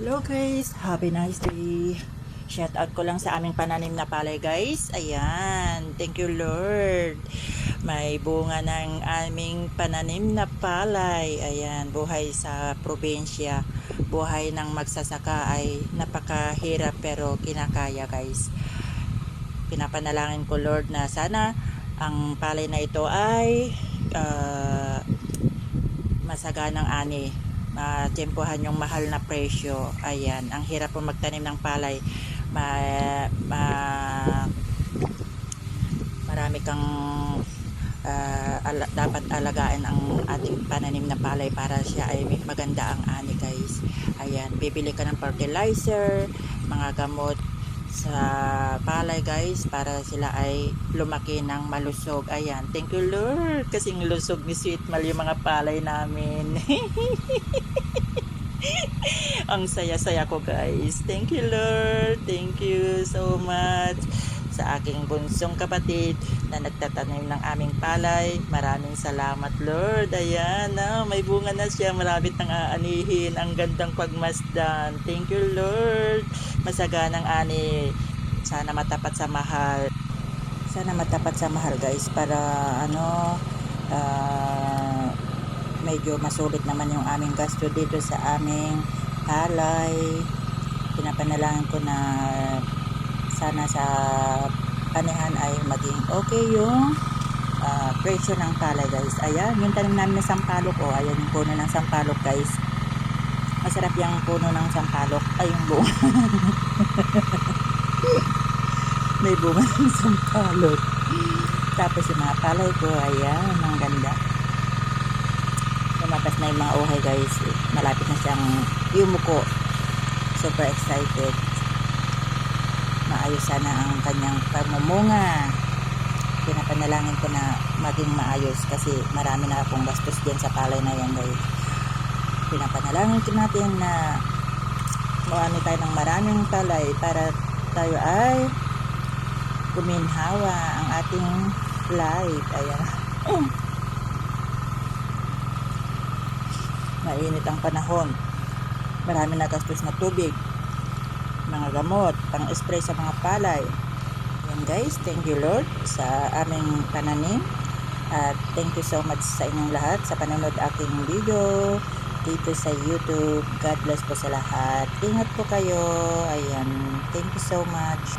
Hello guys, have a nice day. Shout out ko lang sa aming pananim na palay guys. Ayan, thank you Lord. May bunga ng aming pananim na palay. Ayan, buhay sa probinsya. Buhay ng magsasaka ay napakahirap pero kinakaya guys. Pinapanalangin ko Lord na sana ang palay na ito ay masaganang ani, matempohan yung mahal na presyo. Ayan, ang hirap po magtanim ng palay. Marami kang dapat alagaan ang ating pananim na palay para siya ay maganda ang ani guys. Ayan, bibili ka ng fertilizer, mga gamot sa palay guys para sila ay lumaki ng malusog. Ayan, thank you Lord kasing lusog ni Sweet Mal yung mga palay namin. Ang saya-saya ko guys. Thank you Lord, thank you so much sa aking bunsong kapatid na nagtatanim ng aming palay. Maraming salamat Lord. Ayan, may bunga na siya, malapit nang aanihin. Ang gandang pagmasdan. Thank you Lord. Masaganang ani. Sana matapat sa mahal. Sana matapat sa mahal guys para medyo masulit naman yung aming gasto dito sa aming palay. Pinapanalangin ko na sana sa anihan ay maging okay yung presyo ng palay guys. Ayan, yung tanim namin na sampalok. Ayan yung puno ng sampalok guys. Masarap yung puno ng sampalok. Ay, yung bunga. May bunga ng sampalok. Tapos yung mga palay ko, ayan, ang ganda. Lumabas na yung mga uhay guys. Malapit na siyang yumuko. Super excited. Maayos sana ang kanyang pagmumunga. Pinapanalangin ko na maging maayos kasi marami na akong gastos dyan sa palay na yan guys. Pinapanalangin ko natin na mawani tayo ng maraming palay para tayo ay guminhawa ang ating life. Ayan. Mainit ang panahon. Marami na gastos na tubig, mga gamot, pang-spray sa mga palay. Yan guys, thank you Lord sa aming pananim. At thank you so much sa inyong lahat sa panonood aking video dito sa YouTube. God bless po sa lahat. Ingat po kayo. Ayan, thank you so much.